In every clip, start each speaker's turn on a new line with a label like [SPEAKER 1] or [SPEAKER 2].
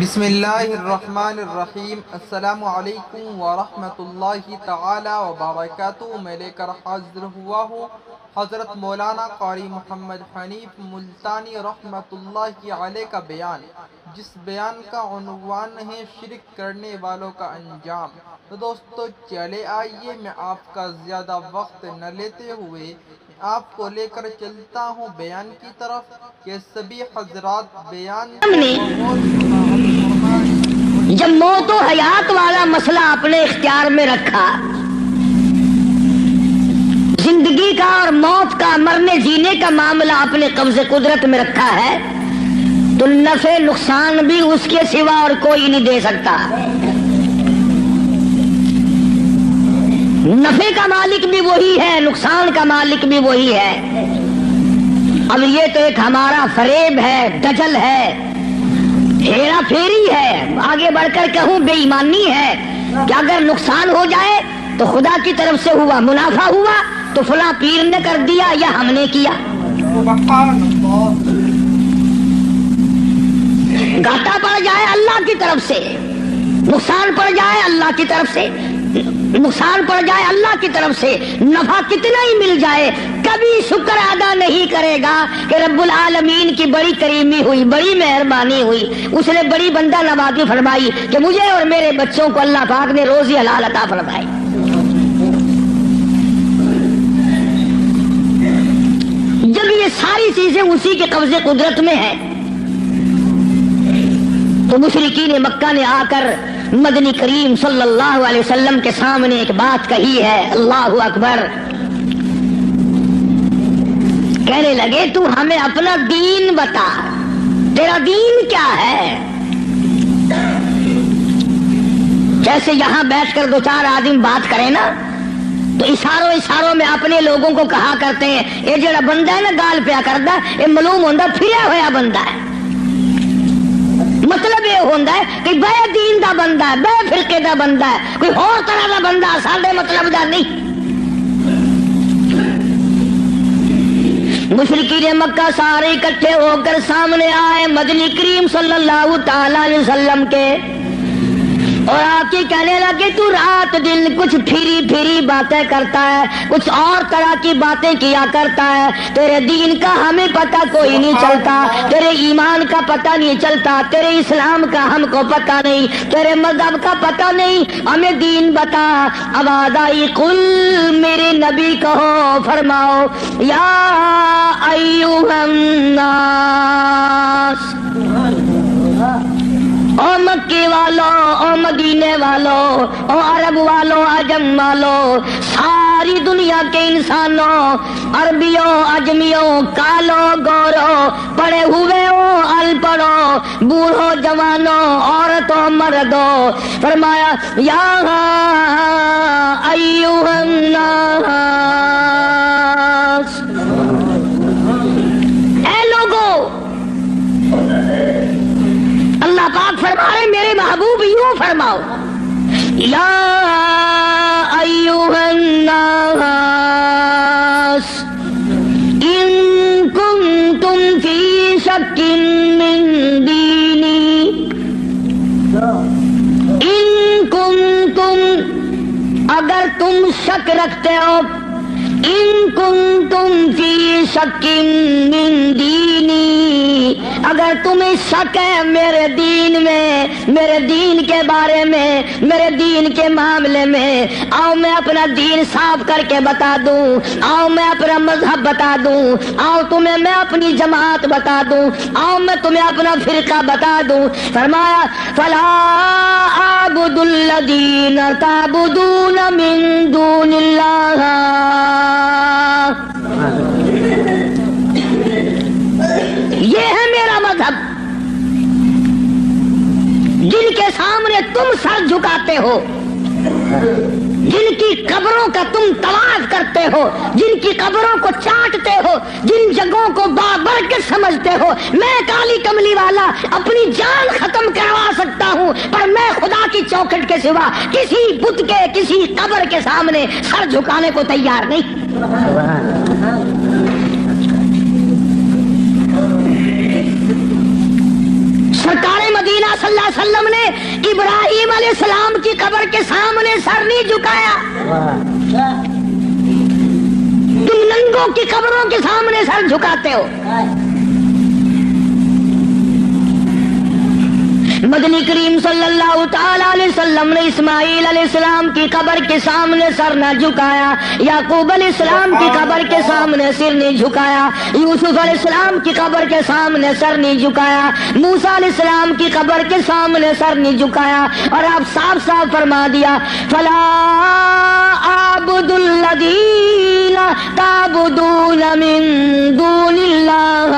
[SPEAKER 1] بسم اللہ الرحمن الرحیم۔ السلام علیکم ورحمۃ اللہ تعالی وبرکاتہ۔ میں لے کر حاضر ہوا ہوں حضرت مولانا قاری محمد حنیف ملتانی رحمۃ اللہ علیہ کا بیان، جس بیان کا عنوان ہے شرک کرنے والوں کا انجام۔ تو دوستو چلے آئیے، میں آپ کا زیادہ وقت نہ لیتے ہوئے آپ کو لے کر چلتا ہوں بیان کی طرف، کہ سبھی حضرات بیان
[SPEAKER 2] جب موت و حیات والا مسئلہ اپنے اختیار میں رکھا، زندگی کا اور موت کا، مرنے جینے کا معاملہ اپنے قبض قدرت میں رکھا ہے، تو نفع نقصان بھی اس کے سوا اور کوئی نہیں دے سکتا۔ نفع کا مالک بھی وہی ہے، نقصان کا مالک بھی وہی ہے۔ اب یہ تو ایک ہمارا فریب ہے، دجل ہے، ہیرا پھیری ہے، آگے بڑھ کر کہوں بے ایمانی ہے کہ اگر نقصان ہو جائے تو خدا کی طرف سے ہوا، منافع ہوا تو فلاں پیر نے کر دیا یا ہم نے کیا۔ گھاٹا پڑ جائے اللہ کی طرف سے، نقصان پڑ جائے اللہ کی طرف سے، نقصان پڑ جائے اللہ کی طرف سے، نفع کتنا ہی مل جائے، کبھی شکر ادا نہیں کرے گا کہ رب العالمین کی بڑی کریمی ہوئی، بڑی مہربانی ہوئی، اس نے بڑی بندہ نوازی فرمائی کہ مجھے اور میرے بچوں کو اللہ پاک نے روزی حلال عطا فرمائی۔ جب یہ ساری چیزیں اسی کے قبضے قدرت میں ہیں، تو مشرکین مکہ نے آ کر مدنی کریم صلی اللہ علیہ وسلم کے سامنے ایک بات کہی ہے، اللہ اکبر، کہنے لگے تو ہمیں اپنا دین بتا، تیرا دین کیا ہے؟ جیسے یہاں بیٹھ کر دو چار آدمی بات کریں نا تو اشاروں میں اپنے لوگوں کو کہا کرتے ہیں یہ جڑا بندہ ہے نا گال پیا کردا یہ معلوم ہوندا پھریا ہویا بندہ ہے، مطلب یہ ہوتا ہے کہ بے دین دا بندہ ہے، بے فرقے دا بندہ ہے، کوئی اور طرح دا بندہ ساڈے مطلب دا نہیں۔ مشرکین مکہ سارے اکٹھے ہو کر سامنے آئے مدنی کریم صلی اللہ تعالی علیہ وسلم کے، اور آ کے کہنے لگے تو رات دن کچھ پھری باتیں کرتا ہے، کچھ اور طرح کی باتیں کیا کرتا ہے، تیرے دین کا ہمیں پتہ کوئی نہیں چلتا، تیرے ایمان کا پتہ نہیں چلتا، تیرے اسلام کا ہم کو پتہ نہیں، تیرے مذہب کا پتہ نہیں، ہمیں دین بتا۔ آواز آئی قل، میرے نبی کہو، فرماؤ یا ایھا الناس، او مکے والوں، او مدینے والوں، او عرب والوں، عجم والوں، ساری دنیا کے انسانوں، عربیوں، عجمیوں، کالوں، گوروں، پڑھے ہوئے ہو، ان پڑھو، بوڑھوں، جوانوں، عورتوں، مردوں، فرمایا یا ایھا الناس، اے لوگوں، اللہ پاک فرما رہے میرے محبوب یوں فرماؤ یا ایھا الناس ان کنتم فی شک من دینی، ان کنتم، اگر تم شک رکھتے ہو، ان کنتم فی شک من دینی، اگر تمہیں شک ہے میرے دین میں، میرے دین کے بارے میں، میرے دین کے معاملے میں، آؤ میں اپنا دین صاف کر کے بتا دوں، آؤ میں اپنا مذہب بتا دوں، آؤ تمہیں میں اپنی جماعت بتا دوں، آؤ میں تمہیں اپنا فرقہ بتا دوں۔ فرمایا فلا اعبد الذین تعبدون من دون اللہ، یہ ہے میرا مذہب، جن کے سامنے تم سر جھکاتے ہو، جن کی قبروں کا تم طواف کرتے ہو، جن کی قبروں کو چاٹتے ہو، جن جگہوں کو بابرکت سمجھتے ہو، میں کالی کملی والا اپنی جان ختم کروا سکتا ہوں، پر میں خدا کی چوکھٹ کے سوا کسی بت کے، کسی قبر کے سامنے سر جھکانے کو تیار نہیں۔ سرکار مدینہ اللہ صلی اللہ علیہ وسلم نے ابراہیم علیہ السلام کی قبر کے سامنے سر نہیں جھکایا. تم ننگوں کی قبروں کے سامنے سر جھکاتے ہو. مدنی کریم صلی اللہ تعالی علیہ وسلم نے اسماعیل علیہ السلام کی قبر کے سامنے سر نہ جھکایا, یعقوب علیہ السلام کی قبر کے سامنے سر نہیں جھکایا, یوسف علیہ السلام کی قبر کے سامنے سر نہیں جھکایا, موسیٰ علیہ السلام کی قبر کے سامنے سر نہیں جھکایا. اور آپ صاف صاف فرما دیا فلا اعبد الذین تعبدون من دون اللہ,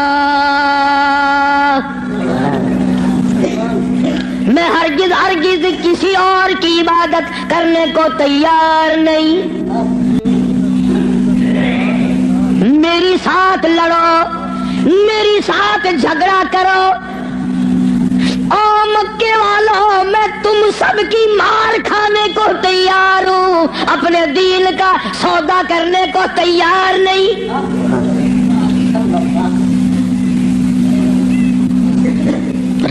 [SPEAKER 2] میں ہرگز ہرگز کسی اور کی عبادت کرنے کو تیار نہیں. میری ساتھ لڑو, میری ساتھ جھگڑا کرو, او مکے والوں میں تم سب کی مار کھانے کو تیار ہوں, اپنے دین کا سودا کرنے کو تیار نہیں.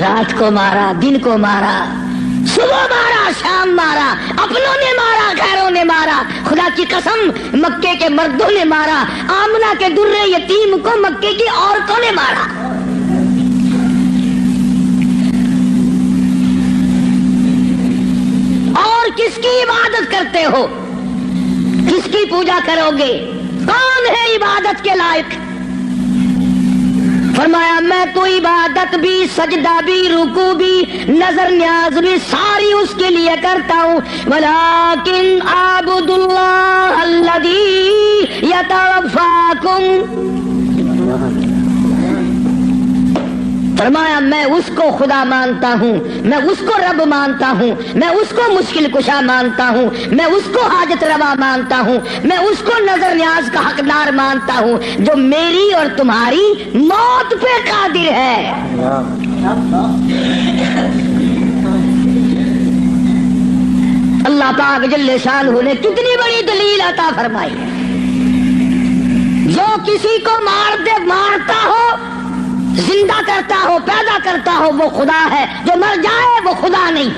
[SPEAKER 2] رات کو مارا, دن کو مارا, صبح مارا, شام مارا, اپنوں نے مارا, غیروں نے مارا. خدا کی قسم مکے کے مردوں نے مارا, آمنہ کے درے یتیم کو مکے کی عورتوں نے مارا. اور کس کی عبادت کرتے ہو, کس کی پوجا کرو گے, کون ہے عبادت کے لائق؟ فرمایا میں تو عبادت بھی, سجدہ بھی, رکوع بھی, نظر نیاز بھی ساری اس کے لیے کرتا ہوں. ولیکن اعبد اللہ الذی یتوفاکم, فرمایا میں اس کو خدا مانتا ہوں, میں اس کو رب مانتا ہوں, میں اس کو مشکل کشا مانتا ہوں, میں اس کو حاجت روا مانتا ہوں, میں اس کو نظر نیاز کا حقدار مانتا ہوں, جو میری اور تمہاری موت پہ قادر ہے. اللہ پاک جل شانہ نے کتنی بڑی دلیل عطا فرمائی ہے. جو کسی کو مارتا ہو, زندہ کرتا ہو, پیدا کرتا ہو, وہ خدا ہے. جو مر جائے وہ خدا نہیں.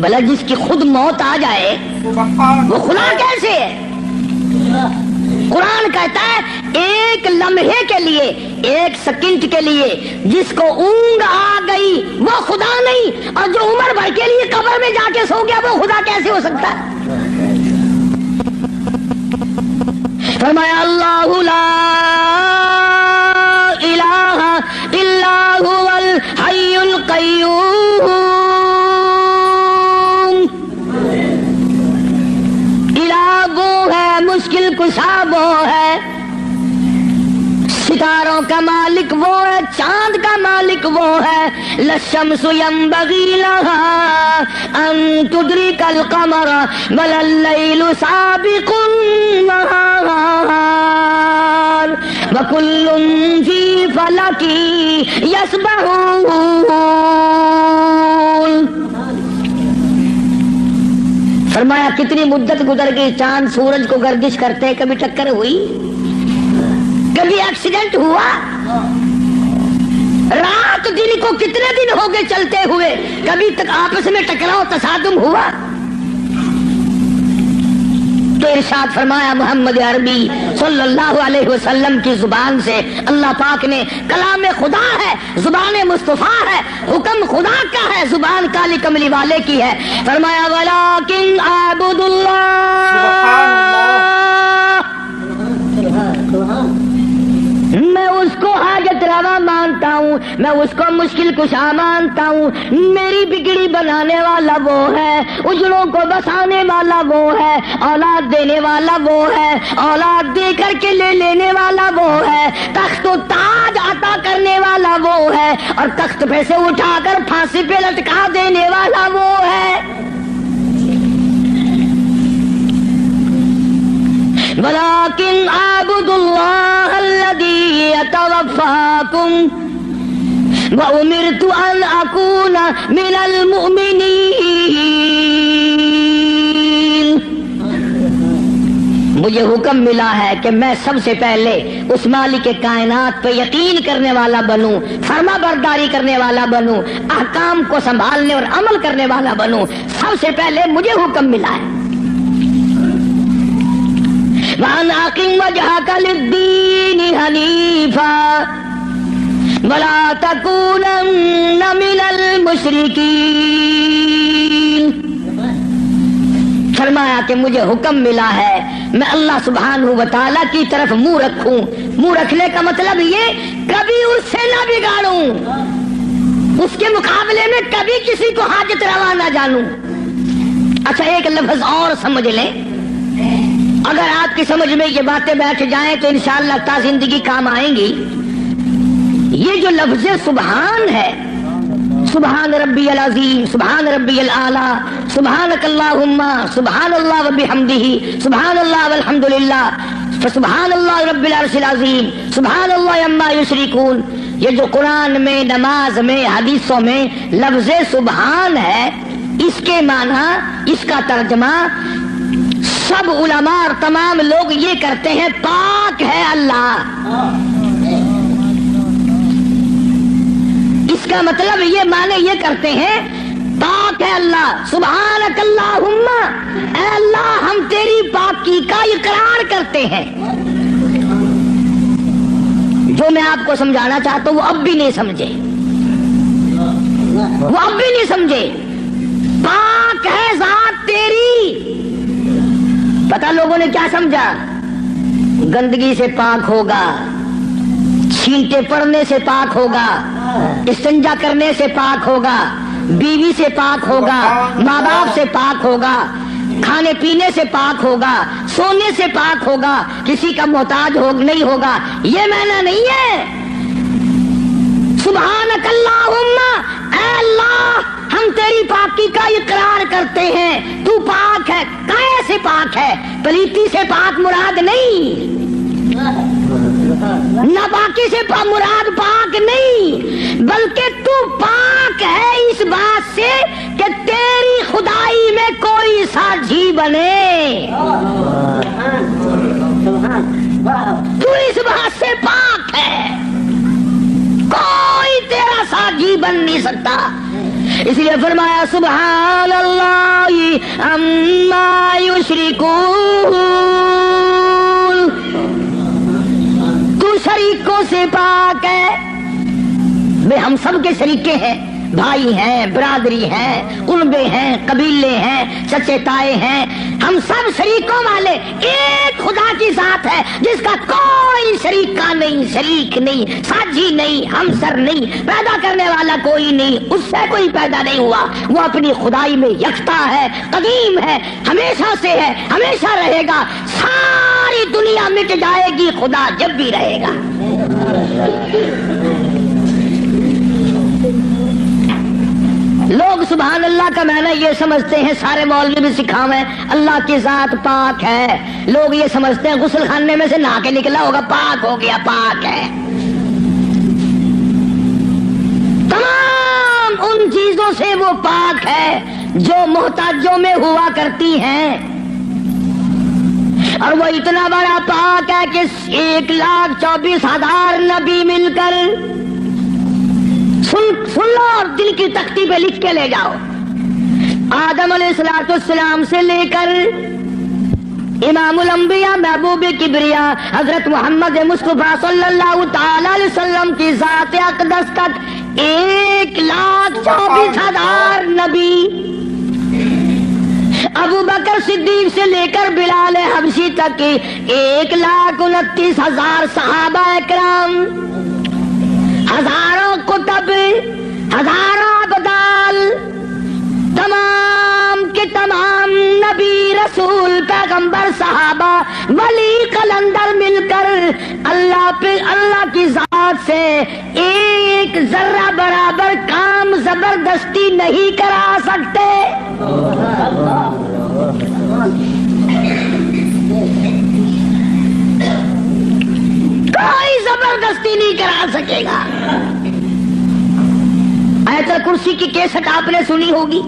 [SPEAKER 2] بھلا جس کی خود موت آ جائے وہ خدا کیسے ہے؟ قرآن کہتا ہے ایک لمحے کے لیے, ایک سیکنڈ کے لیے جس کو اونگ آ گئی وہ خدا نہیں, اور جو عمر بھر کے لیے قبر میں جا کے سو گیا وہ خدا کیسے ہو سکتا ہے؟ فرمایا اللہ لا الہ الا هو الحی القیوم, الہ وہ ہے, مشکل کشا وہ ہے, ستاروں کا مالک وہ ہے, چاند کا مالک وہ ہے. للشمس ينبغي لها ان تدرك القمر بل الليل سابق النهار وكل في فلك يسبحون. فرمایا کتنی مدت گزر گئی, چاند سورج کو گردش کرتے, کبھی ٹکر ہوئی, کبھی ایکسیڈنٹ ہوا, رات دن کو کتنے دن ہو گئے چلتے ہوئے, کبھی تک آپس میں ٹکراؤ تصادم ہوا. تو ارشاد فرمایا محمد عربی صلی اللہ علیہ وسلم کی زبان سے, اللہ پاک نے, کلام خدا ہے, زبان مصطفیٰ ہے, حکم خدا کا ہے, زبان کالی کملی والے کی ہے. فرمایا ولیکن اعبد اللہ, میں اس کو حاجت روا مانتا ہوں, میں اس کو مشکل کشا مانتا ہوں. میری بگڑی بنانے والا وہ ہے, اجڑوں کو بسانے والا وہ ہے, اولاد دینے والا وہ ہے, اولاد دے کر کے لے لینے والا وہ ہے, تخت و تاج عطا کرنے والا وہ ہے, اور تخت پہ سے اٹھا کر پھانسی پہ لٹکا دینے والا وہ ہے. ولكن اعبد الله الذي يتوفاكم وأمرت أن أكون من المؤمنين. مجھے حکم ملا ہے کہ میں سب سے پہلے اس مالک کائنات پہ یقین کرنے والا بنوں، فرما برداری کرنے والا بنوں، احکام کو سنبھالنے اور عمل کرنے والا بنوں. سب سے پہلے مجھے حکم ملا ہے. وَأَنْ أَقِمْ وَجْهَكَ لِلدِّينِ حَنِيفًا وَلَا تَكُونَنَّ مِنَ الْمُشْرِكِينَ. فرمایا کہ مجھے حکم ملا ہے میں اللہ سبحانہ و تعالیٰ کی طرف منہ رکھوں. منہ رکھنے کا مطلب یہ کبھی اس سے نہ بگاڑوں، اس کے مقابلے میں کبھی کسی کو حاجت روا نہ جانوں. اچھا ایک لفظ اور سمجھ لیں، اگر آپ کی سمجھ میں یہ باتیں بیٹھ جائیں تو انشاءاللہ تا زندگی کام آئیں گی. یہ جو لفظ سبحان ہے، سبحان ربی العظیم، سبحان ربی الاعلی، سبحانک اللہم، سبحان اللہ وبحمدہ، سبحان اللہ والحمدللہ، سبحان اللہ رب العرش العظیم، سبحان اللہ عما یشرکون. یہ جو قرآن میں، نماز میں، حدیثوں میں لفظ سبحان ہے، اس کے معنی، اس کا ترجمہ سب علماء اور تمام لوگ یہ کرتے ہیں پاک ہے اللہ. اس کا مطلب یہ معنی یہ کرتے ہیں پاک ہے اللہ. سبحانک اللہم، اے اللہ ہم تیری پاکی کا اقرار کرتے ہیں. جو میں آپ کو سمجھانا چاہتا ہوں وہ اب بھی نہیں سمجھے، وہ اب بھی نہیں سمجھے. پاک ہے ذات تیری. پتہ لوگوں نے کیا سمجھا؟ گندگی سے پاک ہوگا، چھینٹے پڑنے سے پاک ہوگا، استنجا کرنے سے پاک ہوگا، بیوی سے پاک ہوگا، ماں باپ سے پاک ہوگا، کھانے پینے سے پاک ہوگا، سونے سے پاک ہوگا، کسی کا محتاج نہیں ہوگا. یہ معنی نہیں ہے. سبحانک اللہم، اے اللہ ہم تیری پاکی کا اقرار کرتے ہیں، تو پاک ہے. کیسے پاک ہے؟ پلیتی سے پاک مراد نہیں، ناپاکی سے مراد پاک نہیں، بلکہ تو پاک ہے اس بات سے کہ تیری خدائی میں کوئی ساجھی بنے. تو اس بات سے پاک ہے، کوئی تیرا ساجھی بن نہیں سکتا. اس لیے فرمایا سبحان اللہ عما یشرکون. تو شریکوں سے پاک ہے. ہم سب کے شریکے ہیں، بھائی ہیں، برادری ہیں، کنبے ہیں، قبیلے ہیں، چچے تائے ہیں. ہم سب شریکوں والے ایک خدا کی ذات ہے جس کا کوئی شریکہ نہیں، شریک نہیں، ساجھی نہیں، ہمسر نہیں، پیدا کرنے والا کوئی نہیں، اس سے کوئی پیدا نہیں ہوا. وہ اپنی خدائی میں یکتا ہے، قدیم ہے، ہمیشہ سے ہے، ہمیشہ رہے گا. ساری دنیا مٹ جائے گی، خدا جب بھی رہے گا. لوگ سبحان اللہ کا معنی یہ سمجھتے ہیں، سارے مولوی بھی سکھاویں اللہ کی ذات پاک ہے. لوگ یہ سمجھتے ہیں غسل خانے میں سے نہا کے نکلا ہوگا، پاک ہو گیا، پاک ہے. تمام ان چیزوں سے وہ پاک ہے جو محتاجوں میں ہوا کرتی ہیں. اور وہ اتنا بڑا پاک ہے کہ 1,24,000 نبی مل کر، سن لو اور دل کی تختی پہ لکھ کے لے جاؤ، آدم علیہ السلام سے لے کر امام الانبیاء محبوب کبریا حضرت محمد مصطفیٰ صلی اللہ تعالی علیہ وسلم کی ذات اقدس تک 1,24,000 نبی. ابو بکر صدیق سے لے کر بلال حبشی تک 1,29,000 صحابہ اکرام، ہزاروں کتب، ہزاروں ابدال، تمام کے تمام نبی، رسول، پیغمبر، صحابہ، ولی، قلندر مل کر اللہ کی ذات سے ایک ذرہ برابر کام زبردستی نہیں کرا سکتے. کوئی زبردستی نہیں کرا سکے گا. آیت الکرسی کی کیسٹ آپ نے سنی ہوگی.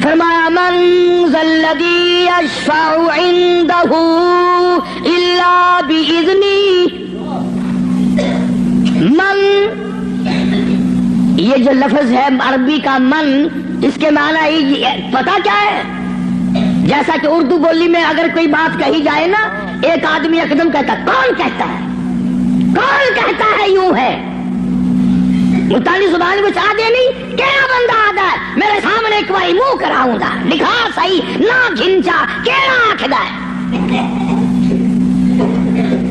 [SPEAKER 2] فرمایا من ذا الذی یشفع عنده إلا بإذني من، یہ جو لفظ ہے عربی کا من، اس کے معنی پتہ کیا ہے؟ جیسا کہ اردو بولی میں اگر کوئی بات کہی جائے نا، ایک آدمی ایک دم کہتا ہے کون کہتا ہے، کون کہتا ہے، یوں ہے ملتانی زبان میں چاہ دے نہیں کیا بندہ آدھا ہے میرے سامنے ایک باری منہ کراؤں گا لکھا صحیح نہ گھنچا کیڑا آکھدا ہے.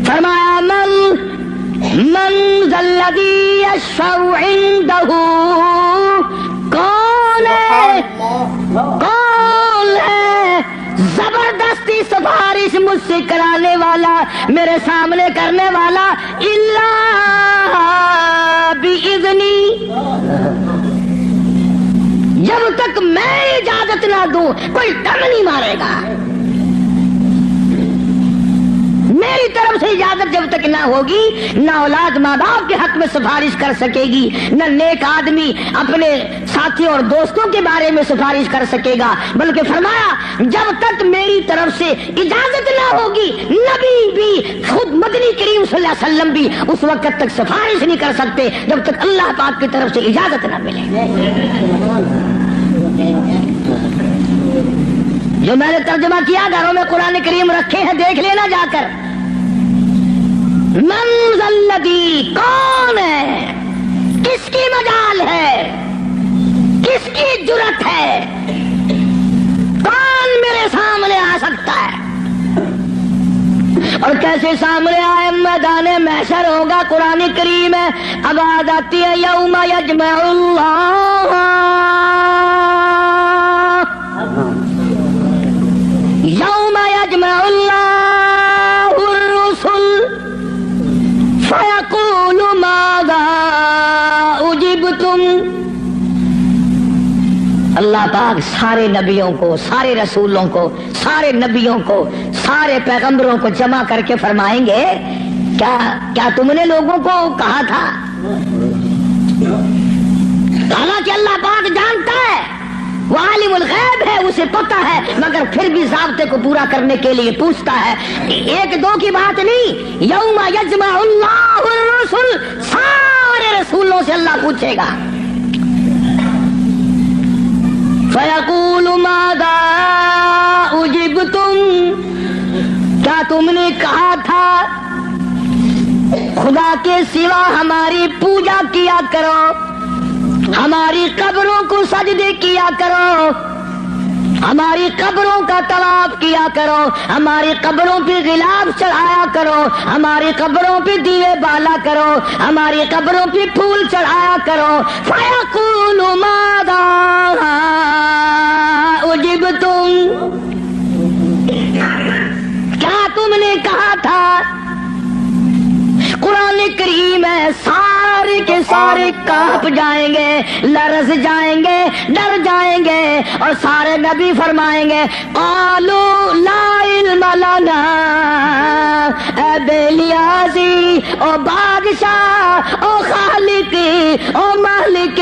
[SPEAKER 2] فرمایا من ذا الذی یشفع عنده، کون ہے زبردستی سفارش مجھ سے کرانے والا، میرے سامنے کرنے والا، الا بإذنی، جب تک میں اجازت نہ دوں کوئی دم نہیں مارے گا. میری طرف سے اجازت جب تک نہ ہوگی، نہ اولاد ماں باپ کے حق میں سفارش کر سکے گی، نہ نیک آدمی اپنے ساتھیوں اور دوستوں کے بارے میں سفارش کر سکے گا. بلکہ فرمایا جب تک میری طرف سے اجازت نہ ہوگی، نبی بھی خود مدنی کریم صلی اللہ علیہ وسلم بھی اس وقت تک سفارش نہیں کر سکتے جب تک اللہ پاک کی طرف سے اجازت نہ ملے. جو میں نے ترجمہ کیا گھروں میں قرآن کریم رکھے ہیں، دیکھ لینا جا کر. من ذا الذی، کون ہے، کس کی مجال ہے، کس کی جرت ہے، کون میرے سامنے آ سکتا ہے. اور کیسے سامنے آئے؟ میدان محشر ہوگا. قرآن کریم ہے اب آد آتی ہے یوم یجمع اللہ، یوم یجمع اللہ الرسل فیقول ماذا اجبتم. اللہ پاک سارے نبیوں کو، سارے رسولوں کو، سارے نبیوں کو، سارے پیغمبروں کو جمع کر کے فرمائیں گے کیا تم نے لوگوں کو کہا تھا؟ حالانکہ اللہ پاک جانتا ہے، وہ عالم الغیب ہے، اسے پتہ ہے، مگر پھر بھی ضابطے کو پورا کرنے کے لیے پوچھتا ہے. ایک دو کی بات نہیں، یوم یجمع اللہ الرسل، سارے رسولوں سے اللہ پوچھے گا. فیقول ماذا اجبتم، کیا تم نے کہا تھا خدا کے سوا ہماری پوجا کیا کرو، ہماری قبروں کو سجدے کیا کرو، ہماری قبروں کا طواف کیا کرو، ہماری قبروں پہ غلاف چڑھایا کرو، ہماری قبروں پہ دیوے بالا کرو، ہماری قبروں پہ پھول چڑھایا کرو. فیقول ماذا اجبتم، کیا تم نے کہا تھا؟ قرآن کریم ہے سارے کے سارے کانپ جائیں گے، لرز جائیں گے، ڈر جائیں گے، اور سارے نبی فرمائیں گے قالوا لا علم لنا، اے بے لیازی، او بادشاہ، او خالق، او مالک،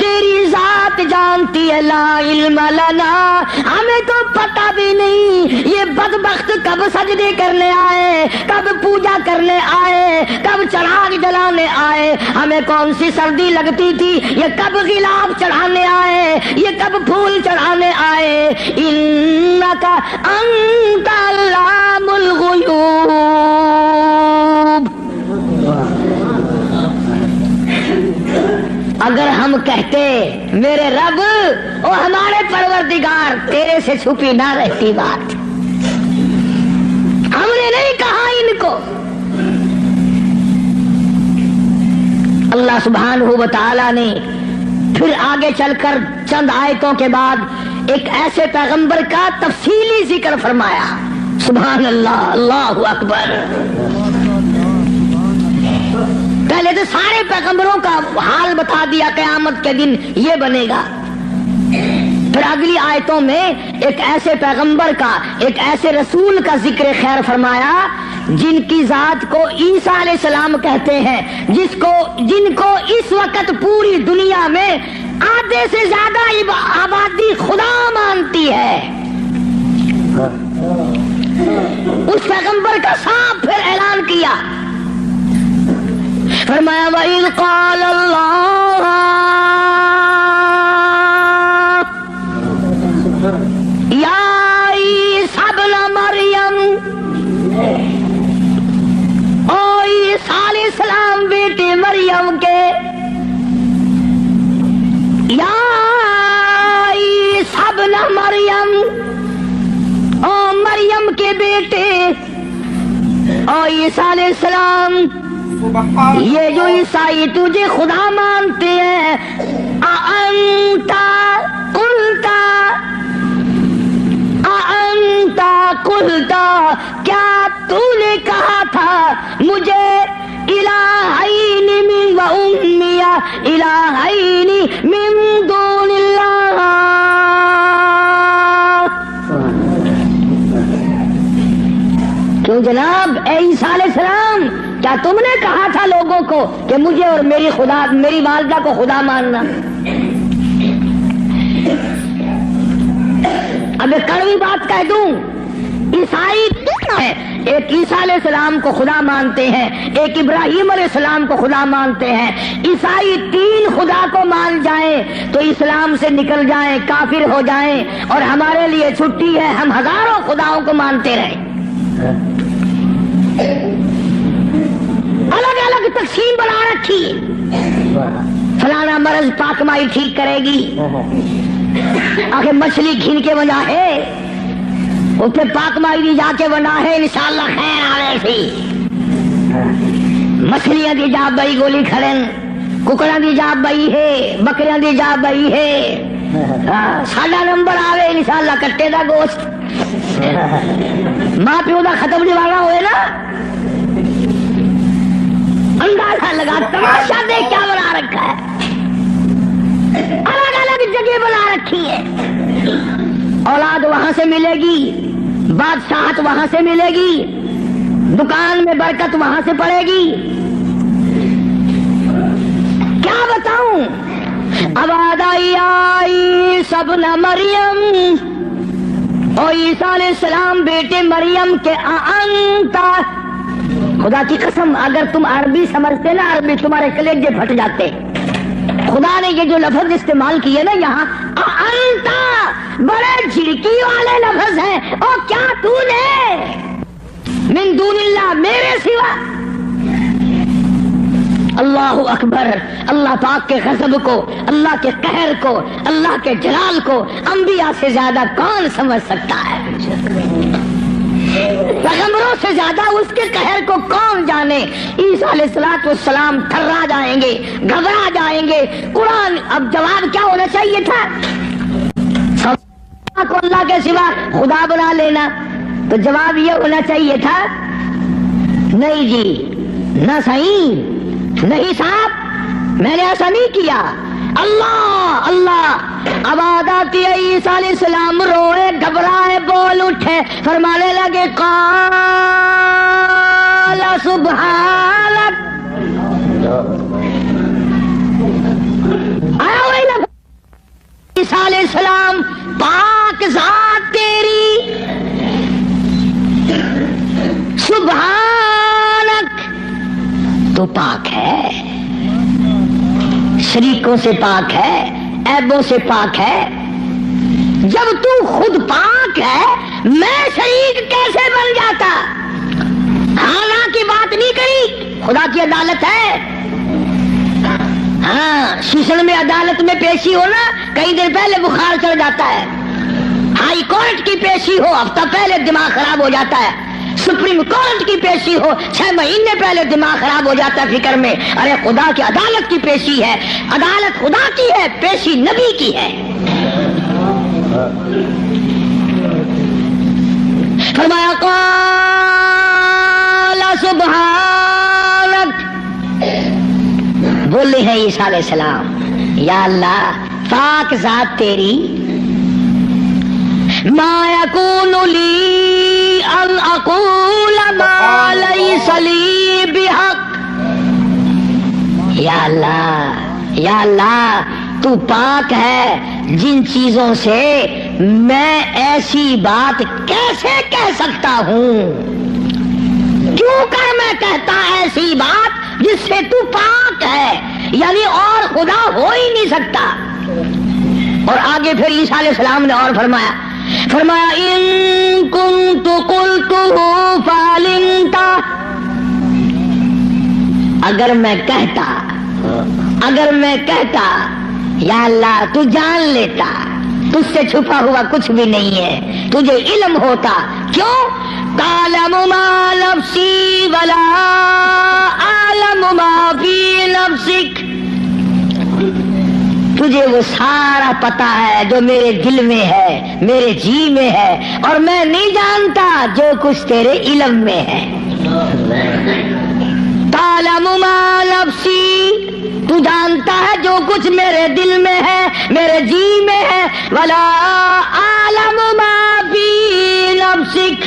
[SPEAKER 2] تیری ذات جانتی ہے، لا علم لنا، ہمیں تو پتہ بھی نہیں یہ بدبخت کب سجدے کرنے آئے، کب پوجا کرنے آئے، کب چراغ جلانے آئے، ہمیں کون سی سردی لگتی تھی، یہ کب غلاف چڑھانے آئے، یہ کب پھول چڑھانے آئے. انک انت علام الغیوب. اگر ہم کہتے میرے رب اور ہمارے پروردگار تیرے سے چھپی نہ رہتی بات، ہم نے نہیں کہا ان کو. اللہ سبحانہ و تعالی نے پھر آگے چل کر چند آیتوں کے بعد ایک ایسے پیغمبر کا تفصیلی ذکر فرمایا. سبحان اللہ، اللہ اکبر. پہلے تو سارے پیغمبروں کا حال بتا دیا، قیامت کے دن یہ بنے گا. پھر اگلی آیتوں میں ایک ایسے پیغمبر کا، ایک ایسے رسول کا ذکر خیر فرمایا جن کی ذات کو عیسیٰ علیہ السلام کہتے ہیں، جن کو اس وقت پوری دنیا میں آدھے سے زیادہ آبادی خدا مانتی ہے. اس پیغمبر کا صاف پھر اعلان کیا، فرمایا وَإِذْ قَالَ اللَّهُ يَا عِيسَى ابْنَ مَرْيَمَ، او عیسیٰ علیہ السلام بیٹے مریم کے، یا عیسیٰ ابن مریم، او مریم کے بیٹے، او عیسیٰ علیہ السلام، یہ جو عیسائی تجھے خدا مانتے ہیں، اَأَنْتَ قُلْتَ، کیا تو نے کہا تھا مجھے الہین من و امی الہین من دون اللہ؟ کیوں جناب اے عیسیٰ علیہ السلام، کیا تم نے کہا تھا لوگوں کو کہ مجھے اور میری والدہ کو خدا ماننا؟ اب ایک کڑوی بات کہہ دوں، عیسائی ایک عیسیٰ علیہ السلام کو خدا مانتے ہیں، ایک ابراہیم علیہ السلام کو خدا مانتے ہیں۔ عیسائی تین خدا کو مان جائیں تو اسلام سے نکل جائیں، کافر ہو جائیں، اور ہمارے لیے چھٹی ہے، ہم ہزاروں خداؤں کو مانتے رہیں۔ الگ الگ تقسیم بنا رکھی، فلانا مرض پاک مائی ٹھیک کرے گی، آخر مچھلی کھین کے بنا ہے، اسے پاک مائی دی جا کے بنا ہے، انشاءاللہ خیر آنے سی مچھلیاں دی جا بئی گولی کھڑن، ککڑا دی جا بئی ہے، بکریاں دی جا بئی ہے، ساڈا نمبر آوے انشاءاللہ کٹے دا گوشت، ماں پیو دا ختم دیوانا ہوئے نا، اندازہ لگا تماشا دیکھ کیا بنا رکھا ہے، الگ الگ جگہ بنا رکھی ہے۔ اولاد وہاں سے ملے گی، بادشاہت وہاں سے ملے گی، دکان میں برکت وہاں سے پڑے گی، کیا بتاؤں؟ عیسیٰ ابن مریم، اور عیسیٰ علیہ السلام بیٹے مریم کے، انتا، خدا کی قسم اگر تم عربی سمجھتے نا، عربی تمہارے کلیجے پھٹ جاتے۔ خدا نے یہ جو لفظ استعمال کیے نا یہاں، انتا، بڑے جھڑکی والے لفظ ہیں، اور کیا تو نے من دون اللہ، میرے سوا، اللہ اکبر، اللہ پاک کے غضب کو، اللہ کے قہر کو، اللہ کے جلال کو انبیاء سے زیادہ کون سمجھ سکتا ہے؟ پیغمبروں سے زیادہ اس کے قہر کو کون جانے؟ عیسیٰ علیہ السلام تھرا جائیں گے، گھبرا جائیں گے۔ قرآن اب جواب کیا ہونا چاہیے تھا؟ کو اللہ کے سوا خدا بنا لینا، تو جواب یہ ہونا چاہیے تھا، نہیں جی، نہ صحیح، نہیں صاحب، میں نے ایسا نہیں کیا۔ اللہ اللہ، عبادات عیسیٰ علیہ السلام روئے، گھبرائے، بول اٹھے، فرمانے لگے قال سبحانک، آیا وہی لفظ، عیسیٰ علیہ السلام، پاک ذات تیری، سبحانک، تو پاک ہے، شریکوں سے پاک ہے، عیبوں سے پاک ہے۔ جب تو خود پاک ہے، میں شریک کیسے بن جاتا؟ ہاں کی بات نہیں کری، خدا کی عدالت ہے۔ ہاں سیشن میں عدالت میں پیشی ہو نا، کئی دن پہلے بخار چڑھ جاتا ہے، ہائی کورٹ کی پیشی ہو ہفتہ پہلے دماغ خراب ہو جاتا ہے، سپریم کورٹ کی پیشی ہو 6 مہینے پہلے دماغ خراب ہو جاتا ہے فکر میں۔ ارے خدا کی عدالت کی پیشی ہے، عدالت خدا کی ہے، پیشی نبی کی ہے۔ فرمایا قال سبحانک، بولے ہیں عیسیٰ علیہ السلام، یا اللہ پاک ذات تیری، ما یکون لی ان اقول ما لیس لی بحق، یا اللہ تو پاک ہے جن چیزوں سے میں ایسی بات کیسے کہہ سکتا ہوں؟ کیوں کر میں کہتا ایسی بات جس سے تو پاک ہے، یعنی اور خدا ہو ہی نہیں سکتا۔ اور آگے پھر عیسیٰ علیہ السلام نے اور فرمایا ان کنت قلتہ فعلمت، اگر میں کہتا یا اللہ تو جان لیتا، تجھ سے چھپا ہوا کچھ بھی نہیں ہے، تجھے علم ہوتا۔ کیوں؟ تعلم ما نفسی ولا اعلم ما فی نفسک، تجھے وہ سارا پتا ہے جو میرے دل میں ہے، میرے جی میں ہے، اور میں نہیں جانتا جو کچھ تیرے علم میں ہے۔ تعلم ما نفسی، تو جانتا ہے جو کچھ میرے دل میں ہے، میرے جی میں ہے، ولا اعلم ما فی نفسک،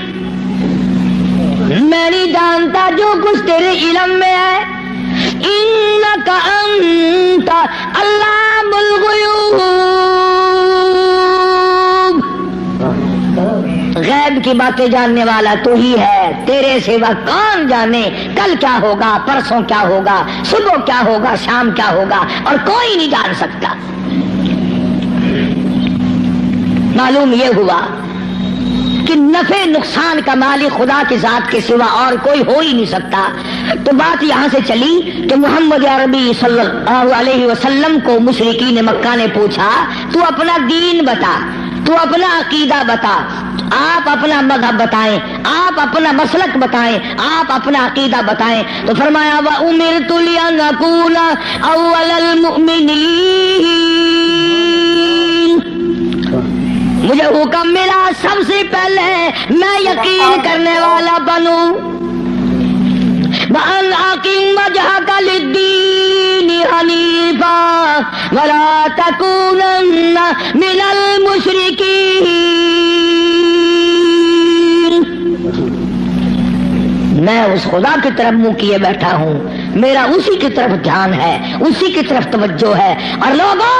[SPEAKER 2] میں نہیں جانتا جو کچھ تیرے علم میں ہے۔ انک انت علام الغیوب، غیب کی باتیں جاننے والا تو ہی ہے، تیرے سوا کون جانے کل کیا ہوگا، پرسوں کیا ہوگا، صبح کیا ہوگا، شام کیا ہوگا، اور کوئی نہیں جان سکتا۔ معلوم یہ ہوا کہ نفع نقصان کا مالک خدا کی ذات کے سوا اور کوئی ہو ہی نہیں سکتا۔ تو بات یہاں سے چلی کہ محمد عربی صلی اللہ علیہ وسلم کو مشرکین مکہ نے پوچھا تو اپنا دین بتا، تو اپنا عقیدہ بتا، آپ اپنا مذہب بتائیں، آپ اپنا مسلک بتائیں، آپ اپنا عقیدہ بتائیں۔ تو فرمایا وَأُمِرْتُ لِأَنْ أَكُونَ أَوَّلَ الْمُؤْمِنِينَ، مجھے حکم ملا سب سے پہلے میں یقین کرنے والا بنوں۔ وَأَنْ أَقِمْ وَجْهَكَ لِلدِّينِ حَنِيفًا وَلَا تَكُونَنَّ مِنَ الْمُشْرِكِينَ، میں اس خدا کی طرف منہ کیے بیٹھا ہوں، میرا اسی کی طرف دھیان ہے، اسی کی طرف توجہ ہے۔ اور لوگوں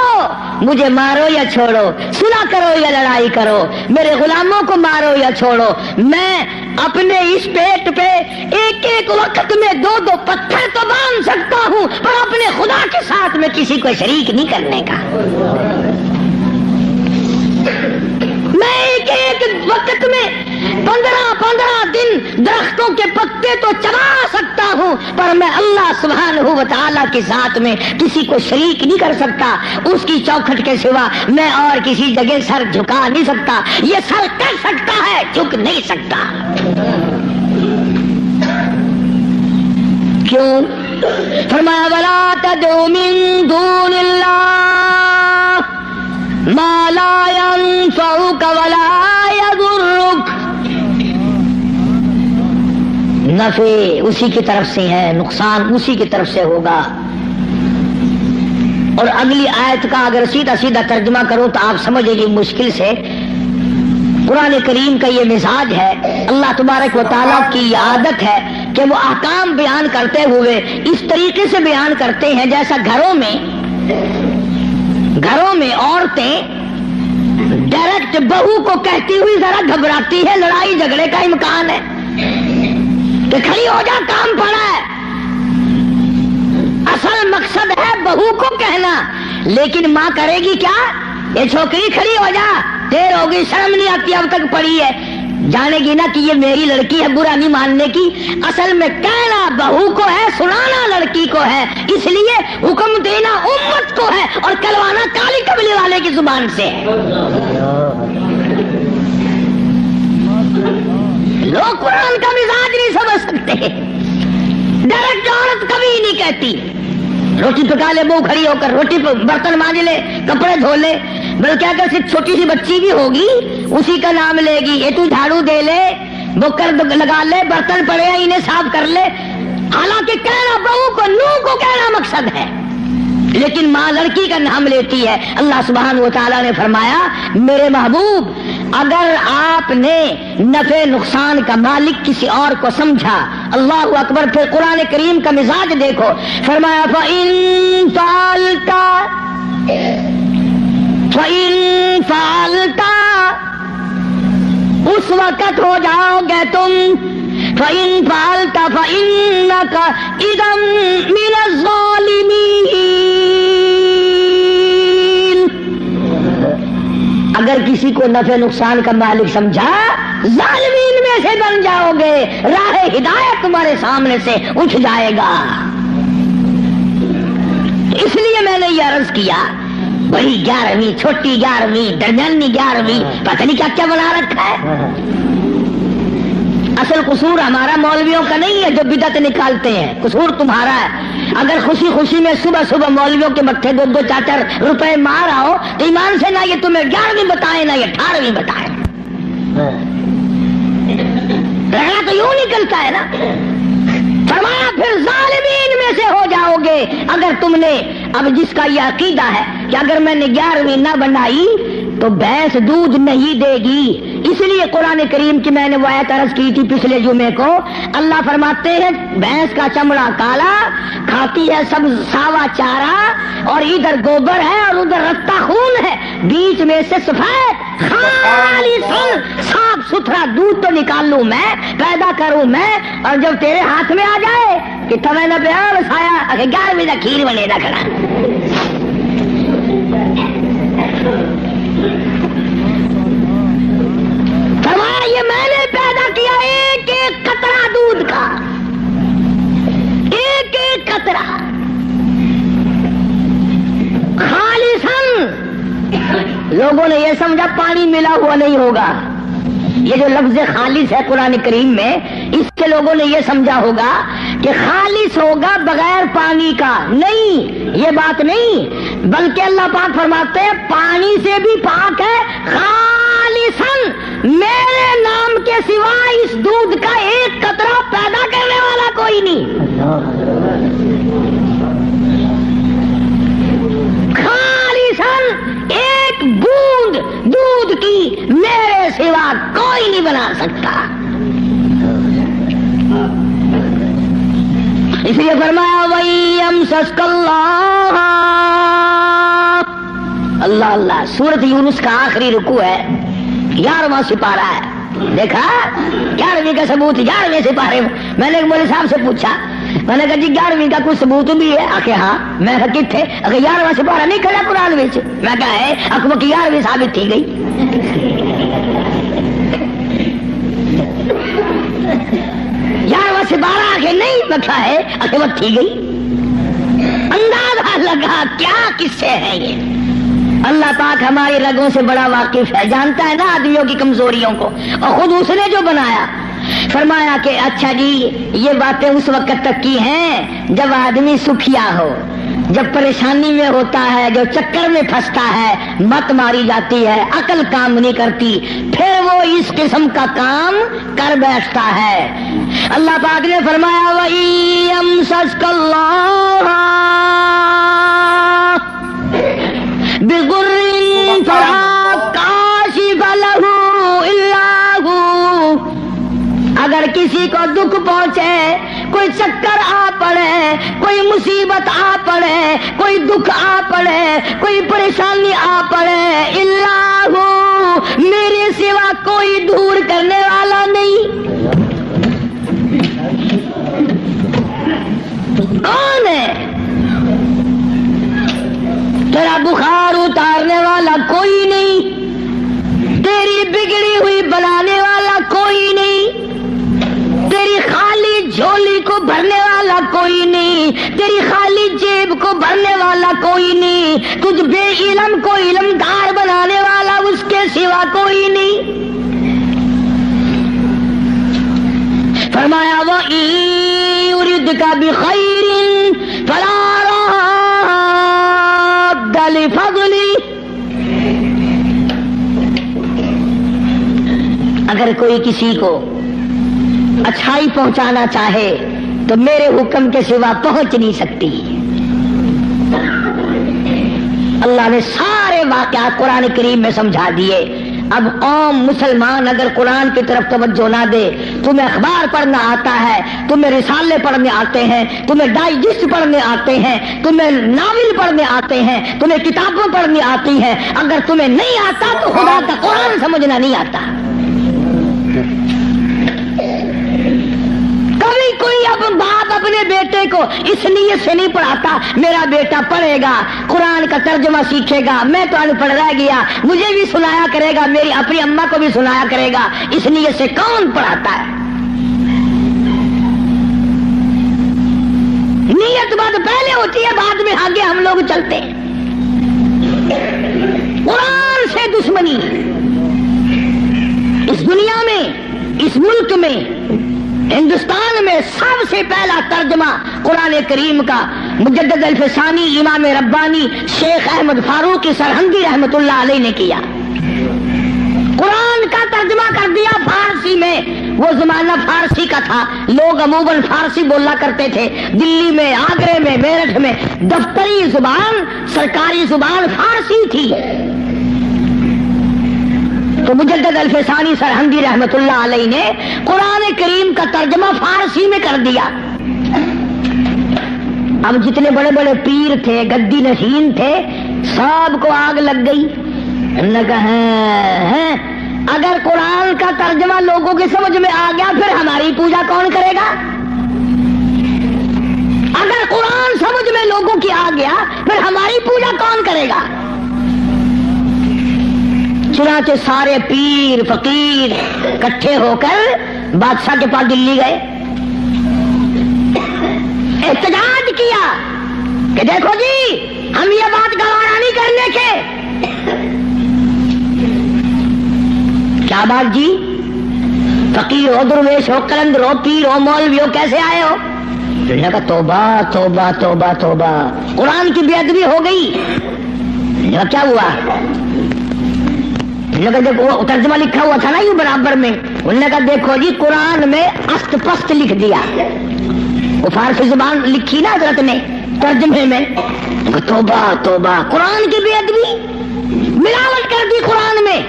[SPEAKER 2] مجھے مارو یا چھوڑو، سنا کرو یا لڑائی کرو، میرے غلاموں کو مارو یا چھوڑو، میں اپنے اس پیٹ پہ ایک ایک وقت میں 2 پتھر تو باندھ سکتا ہوں، پر اپنے خدا کے ساتھ میں کسی کو شریک نہیں کرنے کا۔ میں ایک وقت میں 15 دن درختوں کے پتے تو چبا سکتا ہوں، پر میں اللہ سبحانہ و تعالیٰ کے ساتھ میں کسی کو شریک نہیں کر سکتا۔ اس کی چوکھٹ کے سوا میں اور کسی جگہ سر جھکا نہیں سکتا۔ یہ سر کر سکتا ہے، جھک نہیں سکتا۔ کیوں؟ فرمایا وَلَا تَدْعُ مِن دُونِ اللَّهِ مَا لَا يَنفَعُكَ وَلَا يَضُرُّكَ، نفع اسی کی طرف سے ہے، نقصان اسی کی طرف سے ہوگا۔ اور اگلی آیت کا اگر سیدھا ترجمہ کروں تو آپ سمجھیں گے مشکل سے۔ قرآن کریم کا یہ مزاج ہے، اللہ تبارک و تعالیٰ کی یہ عادت ہے کہ وہ احکام بیان کرتے ہوئے اس طریقے سے بیان کرتے ہیں جیسا گھروں میں عورتیں ڈائریکٹ بہو کو کہتی ہوئی ذرا گھبراتی ہے، لڑائی جھگڑے کا امکان ہے کہ کھڑی ہو جا، کام پڑا ہے۔ اصل مقصد ہے بہو کو کہنا، لیکن ماں کرے گی کیا؟ یہ چھوکری کھڑی ہو جا، دیر ہوگی، شرم نہیں آتی، اب تک پڑی ہے، جانے گی نا کہ یہ میری لڑکی ہے، برا نہیں ماننے کی۔ اصل میں کہنا بہو کو ہے، سنانا لڑکی کو ہے، اس لیے حکم دینا امت کو ہے اور کلوانا کالی کملی والے کی زبان سے ہے۔ لوگ قرآن کا مزاج نہیں سمجھ سکتے۔ ڈائریکٹ عورت کبھی نہیں کہتی روٹی پکا لے، منہ کھڑی ہو کر روٹی برتن مانج لے، کپڑے دھو لے، بلکہ اگر صرف چھوٹی سی بچی بھی ہوگی اسی کا نام لے گی، یہ تو جھاڑو دے لے، بکر لگا لے، برتن پڑے ہیں انہیں صاف کر لے۔ حالانکہ کہنا بہو کو، نو کو کہنا مقصد ہے، لیکن ماں لڑکی کا نام لیتی ہے۔ اللہ سبحانہ و تعالیٰ نے فرمایا میرے محبوب اگر آپ نے نفع نقصان کا مالک کسی اور کو سمجھا، اللہ اکبر، پھر قرآن کریم کا مزاج دیکھو، فرمایا فَإِن فَعَلْتَ اس وقت ہو جاؤ گے تم فَإِن فَعَلْتَ فَإِنَّكَ إِذًا مِنَ الظَّالِمِينَ. اگر کسی کو نفع نقصان کا مالک سمجھا ظالمین میں سے بن جاؤ گے، راہ ہدایت تمہارے سامنے سے اٹھ جائے گا. اس لیے میں نے یہ عرض کیا بڑی 11ویں، چھوٹی 11ویں، درمیانی 11ویں، پتہ نہیں کیا کیا بنا رکھا ہے. اصل قصور ہمارا مولویوں کا نہیں ہے جو بدعت نکالتے ہیں، قصور تمہارا ہے. اگر خوشی خوشی میں صبح صبح مولویوں کے متھے 2-4 روپے مار آؤ تو ایمان سے نہ یہ تمہیں 11ویں بتائیں نہ یہ 18ویں بتائیں. رہنا تو یوں نکلتا ہے نا. فرمایا پھر ظالمین میں سے ہو جاؤ گے اگر تم نے. اب جس کا یہ عقیدہ ہے کہ اگر میں نے 11ویں نہ بنائی تو بھینس دودھ نہیں دے گی. اس لیے قرآن کریم کی میں نے وہ آیت عرض کی تھی پچھلے جمعے کو. اللہ فرماتے ہیں بھینس کا چمڑا کالا، کھاتی ہے سب ساوا چارہ، اور ادھر گوبر ہے اور ادھر رتا خون ہے، بیچ میں سے سفید خالصاً صاف ستھرا دودھ تو نکال لوں میں، پیدا کروں میں، اور جب تیرے ہاتھ میں آ جائے کہ تمہیں نہ پیار بسایا 11ویں کا کھیر بنے نہ کھڑا. یہ میں نے پیدا کیا ایک ایک قطرہ دودھ کا، ایک ایک قطرہ خالصاً. لوگوں نے یہ سمجھا پانی ملا ہوا نہیں ہوگا. یہ جو لفظ خالص ہے قرآن کریم میں، اس کے لوگوں نے یہ سمجھا ہوگا کہ خالص ہوگا بغیر پانی کا. نہیں، یہ بات نہیں، بلکہ اللہ پاک فرماتے ہیں پانی سے بھی پاک ہے. خالصاً میرے نام کے سوا اس دودھ کا ایک قطرہ پیدا کرنے والا کوئی نہیں. خالصاً ایک بوند دودھ کی میرے سوا کوئی نہیں بنا سکتا. اس لیے فرمایا وَيَمْسَسْكَ اللَّهُ. اللہ اللہ. سورۃ یونس کا آخری رکوع ہے، 11واں سپارہ ہے. دیکھا 11ویں کا ثبوت 11ویں سپارے میں. میں نے ایک مولوی صاحب سے پوچھا، میں نے کہا جی 11ویں کا کوئی ثبوت بھی ہے؟ آخر ہاں. میں کہا کتنے؟ اگر 11واں سپارہ نہیں کھڑا قرآن میں. میں کہا ہے اکبر کی 11ویں ثابت تھی گئی. 11واں سپارہ آخر نہیں لکھا ہے، اکبر تھی گئی. اندازہ لگا کیا قصے ہیں یہ. اللہ پاک ہماری رگوں سے بڑا واقف ہے، جانتا ہے نا آدمیوں کی کمزوریوں کو، اور خود اس نے جو بنایا. فرمایا کہ اچھا جی یہ باتیں اس وقت تک کی ہیں جب آدمی سکھیا ہو، جب پریشانی میں ہوتا ہے، جو چکر میں پھنستا ہے، مت ماری جاتی ہے، عقل کام نہیں کرتی، پھر وہ اس قسم کا کام کر بیٹھتا ہے. اللہ پاک نے فرمایا وَإِيَمْسَسْكَ اللَّهُ بِضُرٍّ فَلَا كَاشِفَ لَهُ إِلَّا هُوَ. اگر کسی کو دکھ پہنچے، کوئی چکر آ پڑے، کوئی مصیبت آ پڑے، کوئی دکھ آ پڑے، کوئی پریشانی آ پڑے، الا ہو، میرے سوا کوئی دور کرنے والا نہیں. کون ہے؟ تیرا بخار اتارنے والا کوئی نہیں، تیری بگڑی ہوئی بنانے والا کوئی نہیں، تیری خالی جھولی کو بھرنے والا کوئی نہیں، تیری خالی جیب کو بھرنے والا کوئی نہیں، تجھ بے علم کو علمدار بنانے والا اس کے سوا کوئی نہیں. فرمایا وَإِن يُرِدْكَ بِخَيْرٍ فَلَا رَادَّ لِفَضْلِهِ. اگر کوئی کسی کو اچھائی پہنچانا چاہے تو میرے حکم کے سوا پہنچ نہیں سکتی. اللہ نے سارے واقعات قرآن کریم میں سمجھا دیے. اب عام مسلمان اگر قرآن کی طرف توجہ نہ دے، تمہیں اخبار پڑھنا آتا ہے، تمہیں رسالے پڑھنے آتے ہیں، تمہیں ڈائجسٹ پڑھنے آتے ہیں، تمہیں ناول پڑھنے آتے ہیں، تمہیں کتابیں پڑھنے آتی ہیں، اگر تمہیں نہیں آتا تو خدا کا قرآن سمجھنا نہیں آتا. اپنے بیٹے کو اس نیت سے نہیں پڑھاتا میرا بیٹا پڑھے گا، قرآن کا ترجمہ سیکھے گا، میں تو ان پڑھ رہ گیا، مجھے بھی سنایا کرے گا، میری اپنی اماں کو بھی سنایا کرے گا، اس نیت سے کون پڑھاتا ہے؟ نیت بات پہلے ہوتی ہے، بعد میں آگے ہم لوگ چلتے ہیں۔ قرآن سے دشمنی اس دنیا میں، اس ملک میں، ہندوستان میں سب سے پہلا ترجمہ قرآن کریم کا مجدد الفسانی امام ربانی شیخ احمد فاروقی سرہندی رحمت اللہ علیہ نے کیا۔ قرآن کا ترجمہ کر دیا فارسی میں۔ وہ زمانہ فارسی کا تھا، لوگ عموماً فارسی بولا کرتے تھے۔ دلی میں، آگرے میں، میرٹھ میں دفتری زبان، سرکاری زبان فارسی تھی۔ تو مجدد الفسانی سرہندی رحمت اللہ علیہ نے قرآن کریم کا ترجمہ فارسی میں کر دیا۔ اب جتنے بڑے بڑے پیر تھے، گدی نشین تھے، سب کو آگ لگ گئی۔ انہوں نے کہا اگر قرآن کا ترجمہ لوگوں کی سمجھ میں آ گیا پھر ہماری پوجا کون کرے گا؟ اگر قرآن سمجھ میں لوگوں کی آ گیا پھر ہماری پوجا کون کرے گا؟ چنانچہ سارے پیر فقیر اکٹھے ہو کر بادشاہ کے پاس دلی گئے، احتجاج کیا کہ دیکھو جی ہم یہ بات گوارا نہیں کرنے کے۔ کیا بات جی؟ فقیر ہو، درویش ہو، کلندر ہو، پیر ہو، مولوی ہو، کیسے آئے ہو؟ انہوں نے کہا توبہ توبہ توبہ توبہ، قرآن کی بے ادبی ہو گئی۔ کیا ہوا؟ دیکھو ترجمہ لکھا ہوا تھا نا یوں برابر میں۔ انہوں نے کہا دیکھو جی قرآن میں است پست لکھ دیا، وہ فارسی زبان لکھی نا حضرت نے ترجمے میں۔ توبہ توبہ، قرآن کی بے ادبی، ملاوٹ کر دی قرآن میں۔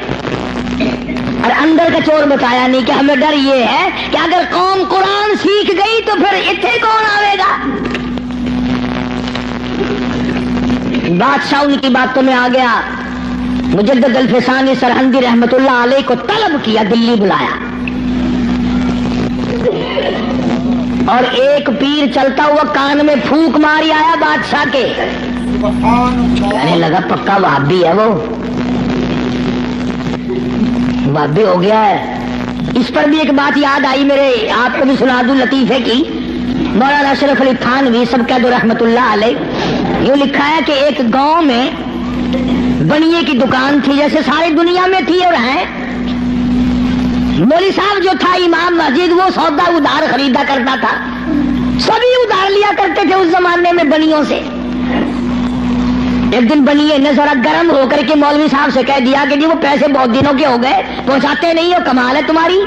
[SPEAKER 2] اور اندر کا چور بتایا نہیں کہ ہمیں ڈر یہ ہے کہ اگر قوم قرآن سیکھ گئی تو پھر اتنے کون آئے گا؟ بادشاہ ان کی باتوں میں آ گیا، مجدد الفسانی سرہندی رحمت اللہ علیہ کو طلب کیا، دلی بلایا، اور ایک پیر چلتا ہوا کان میں پھونک ماری آیا بادشاہ کے، کہنے لگا پکا وہابی ہے، وہ وہابی ہو گیا ہے۔ اس پر بھی ایک بات یاد آئی میرے، آپ کو بھی سنا دوں لطیفے کی۔ مولانا اشرف علی تھانوی سبقت رحمت اللہ علیہ یہ لکھا ہے کہ ایک گاؤں میں بنیے کی دکان تھی، جیسے ساری دنیا میں تھی اور ہے۔ مولوی صاحب جو تھا امام مسجد، وہ سودا ادھار خریدا کرتا تھا، سبھی ادھار لیا کرتے تھے اس زمانے میں بنیوں سے۔ ایک دن بنیے نے ذرا گرم ہو کر کے مولوی صاحب سے کہہ دیا کہ جی وہ پیسے بہت دنوں کے ہو گئے پہنچاتے نہیں ہو، کمال ہے تمہاری،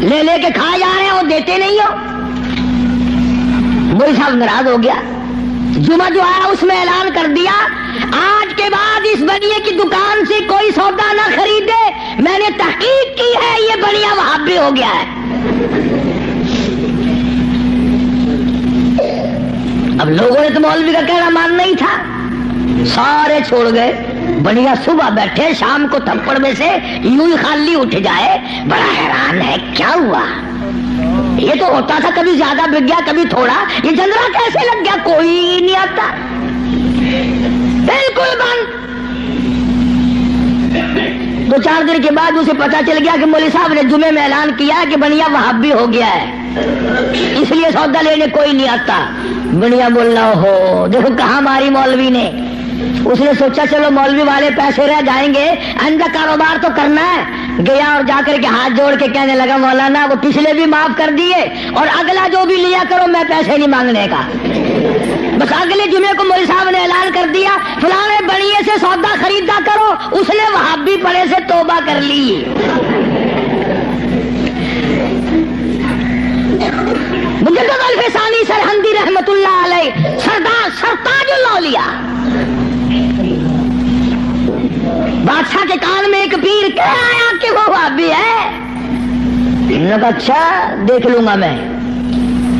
[SPEAKER 2] لے لے کے کھا جا رہے ہو، دیتے نہیں ہو۔ مولوی صاحب ناراض ہو گیا، جمعہ جو آیا اس میں اعلان کر دیا آج کے بعد اس بنیے کی دکان سے کوئی سودا نہ خریدے، میں نے تحقیق کی ہے یہ بنیا وہابی ہو گیا ہے۔ اب لوگوں نے تو مولوی کا کہنا ماننا ہی تھا، سارے چھوڑ گئے۔ بنیا صبح بیٹھے، شام کو تھپڑ میں سے یوں ہی خالی اٹھ جائے، بڑا حیران ہے کیا ہوا، یہ تو ہوتا تھا کبھی زیادہ بک گیا کبھی تھوڑا، یہ جنرا کیسے لگ گیا، کوئی نہیں آتا، بالکل بند۔ دو چار دن کے بعد اسے پتا چل گیا کہ مولوی صاحب نے جمعے میں اعلان کیا کہ بنیا وہابی ہو گیا ہے، اس لیے سودا لینے کوئی نہیں آتا۔ بنیا بولنا ہو دیکھو کہاں ماری مولوی نے۔ اس نے سوچا چلو مولوی والے پیسے رہ جائیں گے، اندر کاروبار تو کرنا ہے۔ گیا اور جا کر کے ہاتھ جوڑ کے کہنے لگا مولانا وہ پچھلے بھی معاف کر دیے اور اگلا جو بھی لیا کرو میں پیسے نہیں مانگنے کا۔ بس اگلے جمعے کو مولوی صاحب نے اعلان کر دیا فلاں بڑیے سے سودا خریدا کرو، اس نے وہابی پڑے سے توبہ کر لی۔ مجدد الفسانی سرہندی رحمت اللہ علیہ سردار سرتاج الاولیاء، بادشاہ کے کان میں ایک پیر کہہ آیا کہ وہ وہابی ہے۔ انہوں نے کہا اچھا دیکھ لوں گا میں۔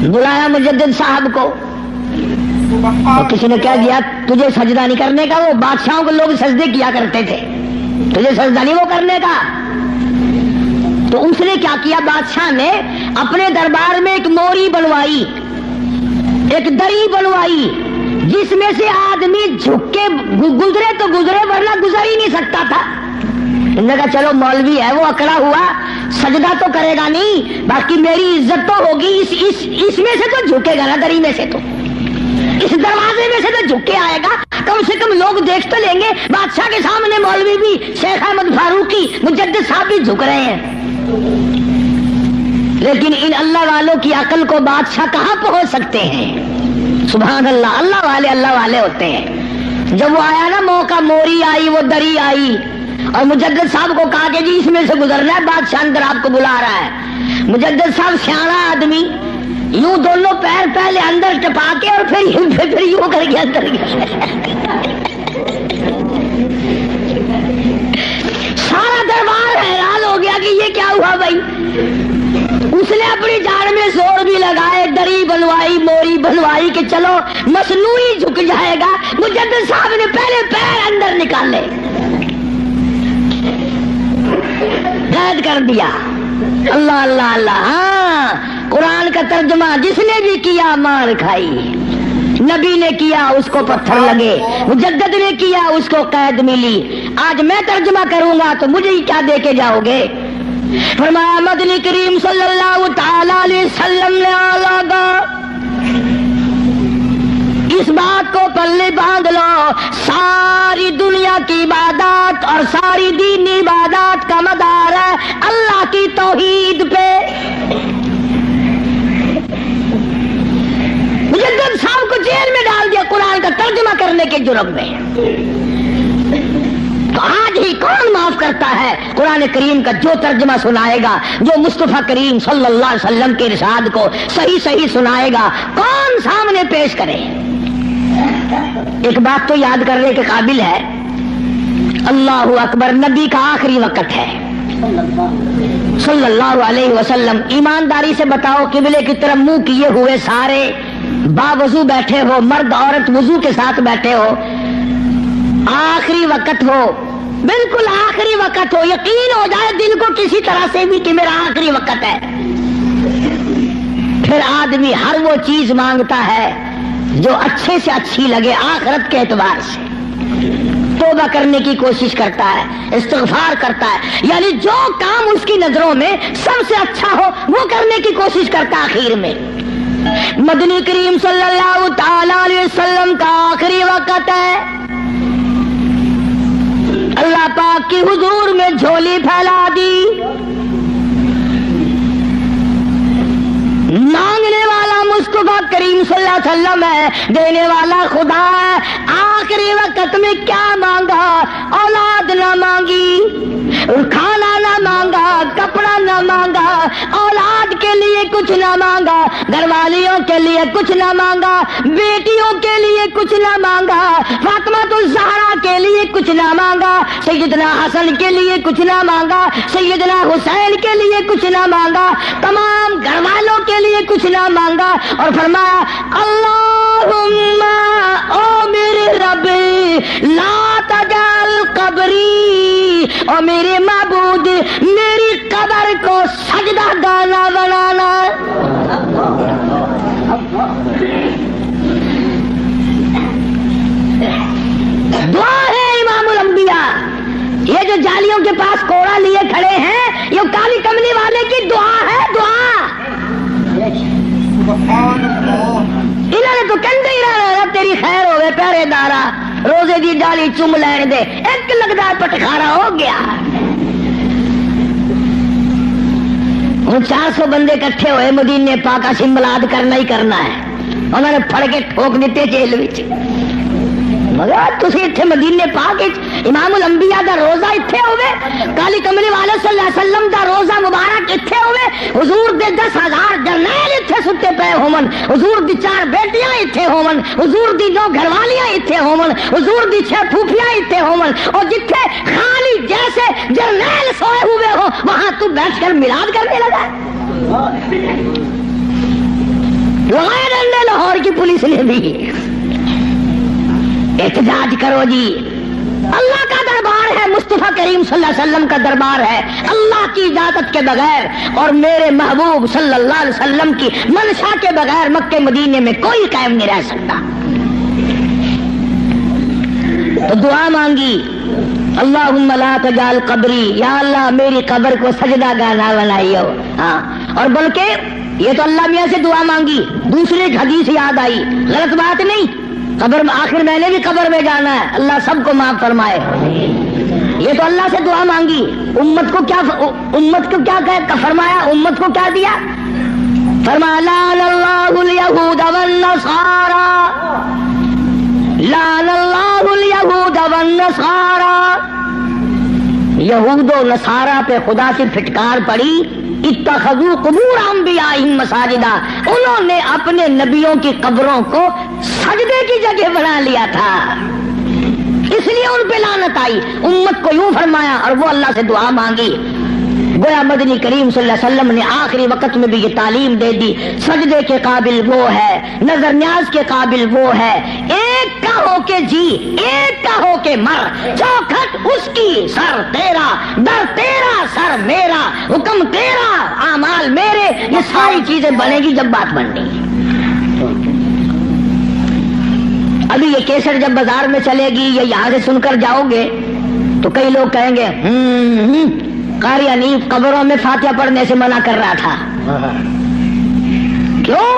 [SPEAKER 2] بلایا مجدد صاحب کو، اور کسی نے کہہ دیا تجھے سجدہ نہیں کرنے کا، وہ بادشاہوں کو لوگ سجدے کیا کرتے تھے، تجھے سجدہ نہیں وہ کرنے کا۔ تو اس نے کیا کیا، بادشاہ نے اپنے دربار میں ایک موری بنوائی، ایک دری بنوائی جس میں سے آدمی جھک کے گزرے تو گزرے ورنہ گزر ہی نہیں سکتا تھا. انہوں نے کہا چلو مولوی ہے وہ اکڑا ہوا سجدہ تو کرے گا نہیں, باقی میری عزت تو ہوگی, اس میں سے تو جھکے گا نا, دری میں سے تو, اس دروازے میں سے تو جھک کے آئے گا, کم سے کم لوگ دیکھ تو لیں گے. بادشاہ کے سامنے مولوی بھی, شیخ احمد فاروقی مجدد صاحب بھی جھک رہے ہیں. لیکن ان اللہ والوں کی عقل کو بادشاہ کہاں پہنچ سکتے ہیں؟ سبحان اللہ, اللہ والے ہوتے ہیں. جب وہ آیا نا موقع, موری آئی, وہ دری آئی, اور مجدد صاحب کو کہا کہ جی اس میں سے گزرنا ہے, بادشاہ اندر آپ کو بلا رہا ہے. مجدد صاحب سیاںا آدمی, یوں دونوں پیر پہلے اندر ٹپا کے اور پھر یوں کر کے اندر گیا. سارا دربار حیران ہو گیا کہ یہ کیا ہوا بھائی. اس نے اپنی جان میں زور بھی لگائے, دری بنوائی, موری بنوائی کہ چلو مصنوعی جھک جائے گا. مجدد صاحب نے پہلے پیر اندر نکالے, قید کر دیا. اللہ اللہ اللہ. ہاں, قرآن کا ترجمہ جس نے بھی کیا مار کھائی. نبی نے کیا اس کو پتھر لگے, مجدد نے کیا اس کو قید ملی. آج میں ترجمہ کروں گا تو مجھے کیا دے کے جاؤ گے؟ فرمایا مدنی کریم صلی اللہ تعالی علیہ وسلم نے آگا اس بات کو پلے باندھ لو, ساری دنیا کی عبادات اور ساری دینی عبادات کا مدار ہے اللہ کی توحید پہ. مجدد صاحب کو جیل میں ڈال دیا قرآن کا ترجمہ کرنے کے جرم میں. تو آج ہی کون معاف کرتا ہے قرآن کریم کا جو ترجمہ سنائے گا, جو مصطفیٰ کریم صلی اللہ علیہ وسلم کے ارشاد کو صحیح سنائے گا, کون سامنے پیش کرے؟ ایک بات تو یاد کرنے کے قابل ہے, اللہ اکبر, نبی کا آخری وقت ہے صلی اللہ علیہ وسلم. ایمانداری سے بتاؤ, قبلے کی طرف منہ کیے ہوئے سارے باوضو بیٹھے ہو, مرد عورت وضو کے ساتھ بیٹھے ہو, آخری وقت ہو, بالکل آخری وقت ہو, یقین ہو جائے دل کو کسی طرح سے بھی کہ میرا آخری وقت ہے. پھر آدمی ہر وہ چیز مانگتا ہے جو اچھے سے اچھی لگے آخرت کے اعتبار سے, توبہ کرنے کی کوشش کرتا ہے, استغفار کرتا ہے, یعنی جو کام اس کی نظروں میں سب سے اچھا ہو وہ کرنے کی کوشش کرتا ہے. آخر میں مدنی کریم صلی اللہ تعالی علیہ وسلم کا آخری وقت ہے. اللہ پاک کی حضور میں جھولی پھیلا دی, مانگنے والا مصطفیٰ کریم صلی اللہ علیہ وسلم ہے, دینے والا خدا ہے. آخری وقت میں کیا مانگا؟ اولاد نہ مانگی, کھانا نہ مانگا, کپڑا نہ مانگا, اولاد کے لیے کچھ نہ مانگا, گھر والیوں کے لیے کچھ نہ مانگا, بیٹیوں کے لیے کچھ نہ مانگا, فاطمہ الزہرا کے لیے کچھ نہ مانگا, سیدنا حسن کے لیے کچھ نہ مانگا, سیدنا حسین کے لیے کچھ نہ مانگا, تمام گھر والوں کے لیے کچھ نہ مانگا, اور فرمایا اللہم او میرے رب لا تجعل قبری, اور میرے معبود میری قبر کو سجدہ گانا بنانا. دعا ہے امام الانبیاء. یہ جو جالیوں کے پاس کوڑا لیے کھڑے ہیں یہ کالی کملی والے کی دعا ہے, دعا. انہوں نے تو کہتے ہی رہنا تیری خیر ہوئے پیرے دارا, روزے دی جالی چوم لین دے, ایک لگتا پٹخارا ہو گیا. ہوں 400 بندے کٹھے ہوئے, مدینے پاک سے ملاد کرنا ہی کرنا ہے. انہوں نے پھڑ کے ٹھوک دیتے جیل وچ. مگر تسی اتنے مدینے پاک امام الانبیاء دا روزہ اتنے ہوئے, کالی کملی والے صلی اللہ علیہ وسلم دا روزہ مبارک اتنے ہوئے, حضور دے 10,000 جرنیل اتنے ستے پے ہومن, حضور دی 4 بیٹیاں اتنے ہومن, حضور دی 2 گھر والیاں اتنے ہومن, حضور دی 6 پھوپھیاں اتنے ہومن, اور جتنے خالی جیسے جرنیل سوئے ہوئے ہو وہاں تو بیٹھ کر میلاد کرنے لگا. لگائے ڈنڈے لاہور کی پولیس نے بھی. احتجاج کرو جی, اللہ کا دربار ہے, مصطفیٰ کے کریم صلی اللہ علیہ وسلم کا دربار ہے اللہ کی اجازت کے بغیر، اور میرے محبوب صلی اللہ علیہ وسلم کی منشا کے بغیر مکے مدینے میں کوئی قائم نہیں رہ سکتا۔ تو دعا مانگی، اللہم لا تجعل قبری، یا اللہ میری قبر کو سجدہ گاہ نہ بنائیو۔ ہاں، اور بلکہ یہ تو اللہ میاں سے دعا مانگی، دوسری ایک حدیث یاد آئی، غلط بات نہیں، قبر میں آخر میں نے بھی قبر میں جانا ہے، اللہ سب کو معاف فرمائے۔ یہ تو اللہ سے دعا مانگی، امت کو کیا فرمایا، امت کو کیا دیا؟ فرمایا لعن اللہ الیہود والنصارى، لعن اللہ الیہود والنصارى، یہود و نصارہ پہ خدا سے پھٹکار پڑی، اتخذوا قبور انبیائہم مساجدا، انہوں نے اپنے نبیوں کی قبروں کو سجدے کی جگہ بنا لیا تھا، اس لیے ان پہ لعنت آئی۔ امت کو یوں فرمایا اور وہ اللہ سے دعا مانگی۔ گویا مدنی کریم صلی اللہ علیہ وسلم نے آخری وقت میں بھی یہ تعلیم دے دی، سجدے کے قابل وہ ہے، نظر نیاز کے قابل وہ ہے، ایک کا ہو کے جی، ایک کا ہو کے مر، چوکھٹ اس کی سر تیرا، در تیرا سر میرا، حکم تیرا اعمال میرے، یہ ساری چیزیں بنے گی جب بات بننی ہے۔ ابھی یہ کیسٹ جب بازار میں چلے گی یا یہاں سے سن کر جاؤ گے تو کئی لوگ کہیں گے قاری حنیف قبروں میں فاتحہ پڑھنے سے منع کر رہا تھا۔ کیوں؟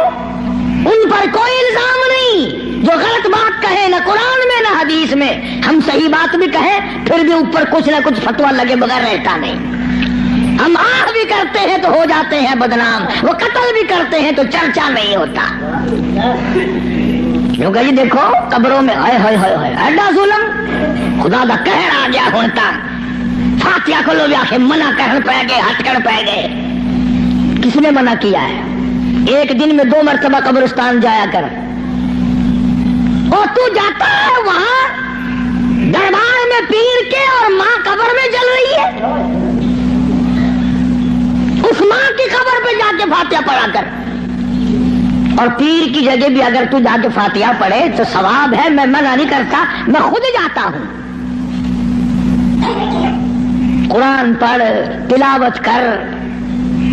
[SPEAKER 2] ان پر کوئی الزام نہیں، جو غلط بات کہے نہ قرآن میں نہ حدیث میں، ہم صحیح بات بھی کہیں پھر بھی اوپر کچھ نہ کچھ فتویٰ لگے بغیر رہتا نہیں۔ ہم آہ بھی کرتے ہیں تو ہو جاتے ہیں بدنام، وہ قتل بھی کرتے ہیں تو چرچا نہیں ہوتا۔ کیونکہ یہ دیکھو قبروں میں ہائے ہائے ہائے ہائے ایڈا ظلم، خدا دا قہر آ گیا ہوں تک، فاتحہ کو لوگ آخر منع کرن پہ گئے، ہٹ کر پہ گئے۔ کس نے منع کیا ہے؟ ایک دن میں 2 مرتبہ قبرستان جایا کر، اور تو جاتا ہے وہاں دربار میں پیر کے اور ماں قبر میں جل رہی ہے، اس ماں کی قبر پہ جا کے فاتحہ پڑھا کر، اور پیر کی جگہ بھی اگر تو جا کے فاتحہ پڑھے تو ثواب ہے، میں منع نہیں کرتا، میں خود جاتا ہوں۔ قرآن پڑھ، تلاوت کر،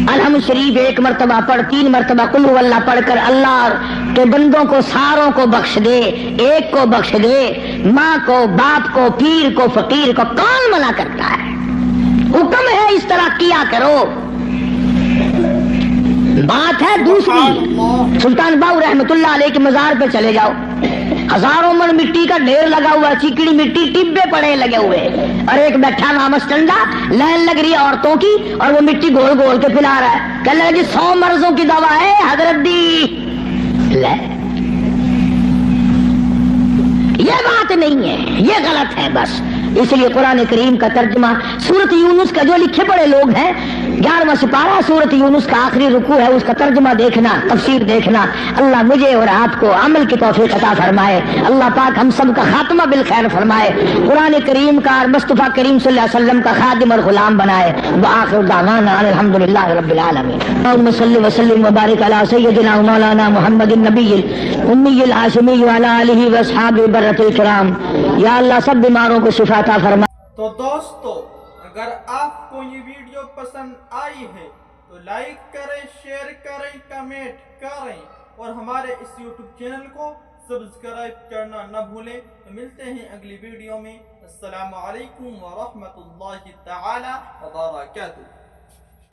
[SPEAKER 2] الحمد شریف 1 مرتبہ پڑھ، 3 مرتبہ قل هو اللہ پڑھ کر اللہ کے بندوں کو ساروں کو بخش دے، ایک کو بخش دے، ماں کو، باپ کو، پیر کو، فقیر کو، کون منع کرتا ہے؟ حکم ہے اس طرح کیا کرو۔ بات ہے دوسری، سلطان باؤ رحمت اللہ علیہ کے مزار پہ چلے جاؤ، ہزاروں من مٹی کا ڈھیر لگا ہوا، چیکڑی مٹی، ٹبے پڑے لگے ہوئے، اور ایک بیٹھا وہاں مسٹنڈا، لائن لگ رہی ہے عورتوں کی، اور وہ مٹی گول گول کے پلا رہا ہے، کہنے لگا جی 100 مرضوں کی دوا ہے حضرت دی، لے یہ بات نہیں ہے، یہ غلط ہے بس۔ اس لیے قرآن کریم کا ترجمہ سورۃ یونس کا جو لکھے پڑے لوگ ہیں 11واں سپارہ سورۃ یونس کا آخری رکوع ہے، اس کا ترجمہ دیکھنا، تفسیر دیکھنا۔ اللہ مجھے اور آپ کو عمل کی توفیق عطا فرمائے، اللہ پاک ہم سب کا خاتمہ بالخیر فرمائے، قرآن کریم کا اور مصطفیٰ کریم صلی اللہ علیہ وسلم کا خادم اور غلام بنائے۔ وآخر دعوانا الحمدللہ رب العالمین۔ اللہم صل وسلم وبارک علی سیدنا مولانا محمد النبی الامی الہاشمی وعلی آلہ واصحابہ برۃ الکرام۔ یا اللہ سب بیماروں کو شفا عطا فرما۔
[SPEAKER 1] تو دوستو اگر آپ کو یہ ویڈیو پسند آئی ہے تو لائک کریں، شیئر کریں، کمنٹ کریں، اور ہمارے اس یوٹیوب چینل کو سبسکرائب کرنا نہ بھولیں۔ ملتے ہیں اگلی ویڈیو میں۔ السلام علیکم ورحمۃ اللہ تعالی وبرکاتہ۔